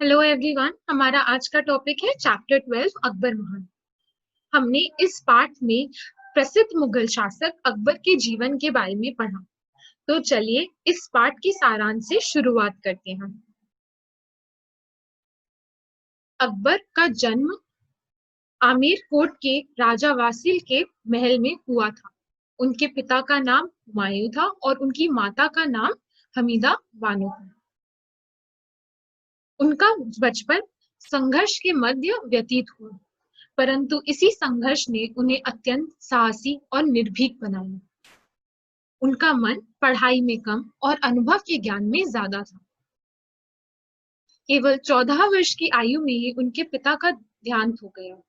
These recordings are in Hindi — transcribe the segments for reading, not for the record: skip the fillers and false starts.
हेलो एवरीवन, हमारा आज का टॉपिक है चैप्टर 12 अकबर महान। हमने इस पाठ में प्रसिद्ध मुगल शासक अकबर के जीवन के बारे में पढ़ा। तो चलिए इस पाठ की सारांश से शुरुआत करते हैं। अकबर का जन्म आमेर कोट के राजा वासिल के महल में हुआ था। उनके पिता का नाम हुमायूं था और उनकी माता का नाम हमीदा बानो था। उनका बचपन संघर्ष के मध्य व्यतीत हुआ, परंतु इसी संघर्ष ने उन्हें अत्यंत साहसी और निर्भीक बनाया। उनका मन पढ़ाई में कम और अनुभव के ज्ञान में ज्यादा था। केवल 14 वर्ष की आयु में ही उनके पिता का देहांत हो गया।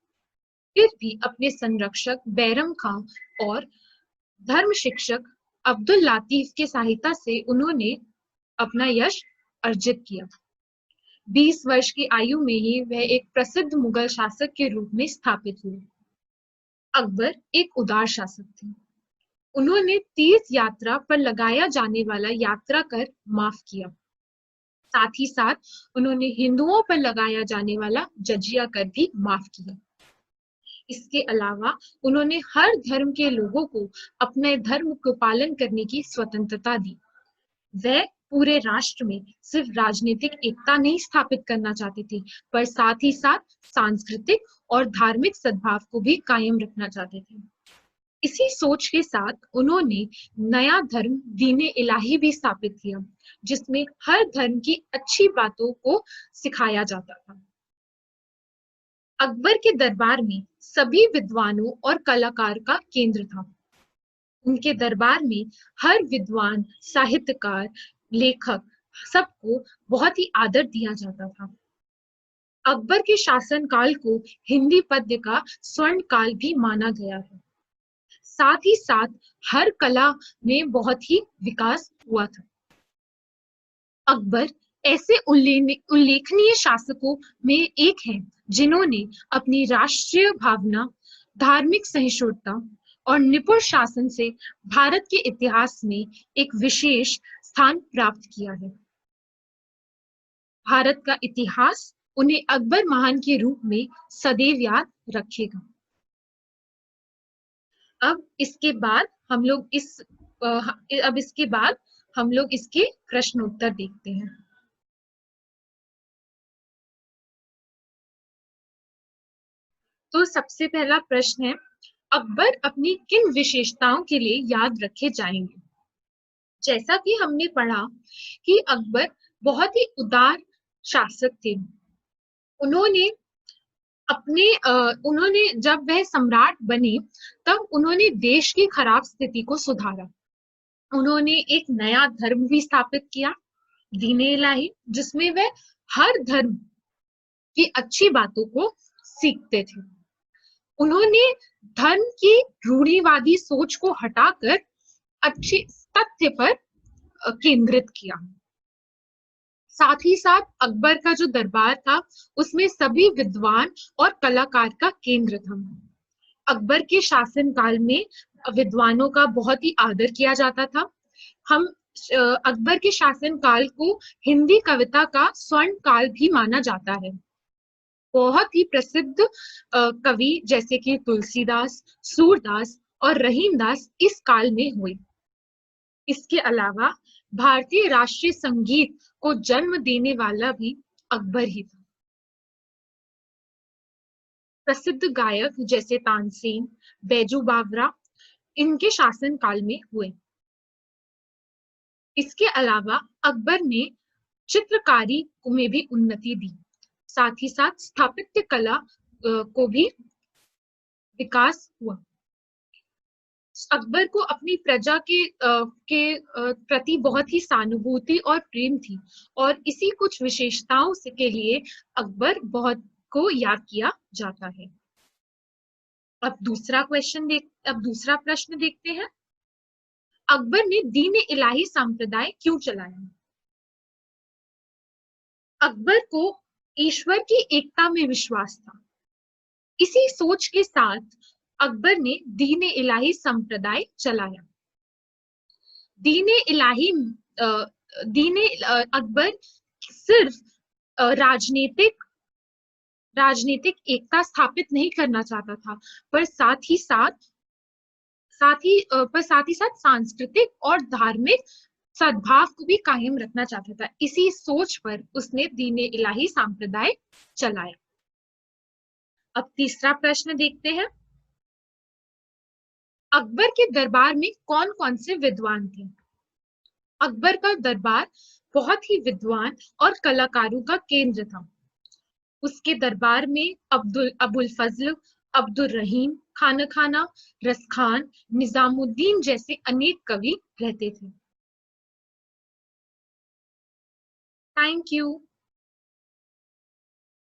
फिर भी अपने संरक्षक बैरम खां और धर्म शिक्षक अब्दुल लातीफ की सहायता से उन्होंने अपना यश अर्जित किया। 20 वर्ष की आयु में ही वह एक प्रसिद्ध मुगल शासक के रूप में स्थापित हुए। अकबर एक उदार शासक थे। उन्होंने तीर्थ यात्रा पर लगाया जाने वाला यात्रा कर माफ किया। साथ ही साथ उन्होंने हिंदुओं पर लगाया जाने वाला जजिया कर भी माफ किया। इसके अलावा उन्होंने हर धर्म के लोगों को अपने धर्म को पालन करने की स्वतंत्रता दी। वह पूरे राष्ट्र में सिर्फ राजनीतिक एकता नहीं स्थापित करना चाहते थे, पर साथ ही साथ सांस्कृतिक और धार्मिक सद्भाव को भी कायम रखना चाहते थे। इसी सोच के साथ उन्होंने नया धर्म दीने इलाही भी स्थापित किया, जिसमें हर धर्म की अच्छी बातों को सिखाया जाता था। अकबर के दरबार में सभी विद्वानों और कलाकार का केंद्र था। उनके दरबार में हर विद्वान, साहित्यकार, लेखक सबको बहुत ही आदर दिया जाता था। अकबर के शासनकाल को हिंदी पद्य का स्वर्ण काल भी माना गया है। साथ ही साथ हर कला में बहुत ही विकास हुआ था। अकबर ऐसे उल्लेखनीय शासकों में एक हैं जिन्होंने अपनी राष्ट्रीय भावना, धार्मिक सहिष्णुता और निपुण शासन से भारत के इतिहास में एक विशेष स्थान प्राप्त किया है। भारत का इतिहास उन्हें अकबर महान के रूप में सदैव याद रखेगा। अब इसके बाद हम लोग इसके प्रश्नोत्तर देखते हैं। तो सबसे पहला प्रश्न है, अकबर अपनी किन विशेषताओं के लिए याद रखे जाएंगे? जैसा कि हमने पढ़ा कि अकबर बहुत ही उदार शासक थे। उन्होंने जब वह सम्राट बने तब उन्होंने देश की खराब स्थिति को सुधारा। उन्होंने एक नया धर्म भी स्थापित किया, दीने इलाही, जिसमें वह हर धर्म की अच्छी बातों को सीखते थे। उन्होंने धर्म की रूढ़िवादी सोच को हटाकर अच्छे तथ्य पर केंद्रित किया। साथ ही साथ अकबर का जो दरबार था उसमें सभी विद्वान और कलाकार का केंद्र था। अकबर के शासनकाल में विद्वानों का बहुत ही आदर किया जाता था। हम अकबर के शासनकाल को हिंदी कविता का स्वर्ण काल भी माना जाता है। बहुत ही प्रसिद्ध कवि जैसे कि तुलसीदास, सूरदास और रहीमदास इस काल में हुए। इसके अलावा भारतीय राष्ट्रीय संगीत को जन्म देने वाला भी अकबर ही था। प्रसिद्ध गायक जैसे तानसेन, बैजू बावरा इनके शासन काल में हुए। इसके अलावा अकबर ने चित्रकारी में भी उन्नति दी। साथ ही साथ स्थापत्य कला को भी विकास हुआ। अकबर को अपनी प्रजा के प्रति बहुत ही सहानुभूति और प्रेम थी, और इसी कुछ विशेषताओं से के लिए अकबर बहुत को याद किया जाता है। अब दूसरा प्रश्न देखते हैं। अकबर ने दीन इलाही संप्रदाय क्यों चलाया? अकबर को ईश्वर की एकता में विश्वास था। इसी सोच के साथ अकबर ने दीन इलाही संप्रदाय चलाया। अकबर सिर्फ राजनीतिक एकता स्थापित नहीं करना चाहता था, पर साथ ही साथ सांस्कृतिक और धार्मिक सद्भाव को भी कायम रखना चाहता था। इसी सोच पर उसने दीन इलाही संप्रदाय चलाया। अब तीसरा प्रश्न देखते हैं, अकबर के दरबार में कौन कौन से विद्वान थे? अकबर का दरबार बहुत ही विद्वान और कलाकारों का केंद्र था। उसके दरबार में अबुल फजल, अब्दुल रहीम खाना, रसखान, निजामुद्दीन जैसे अनेक कवि रहते थे। Thank you.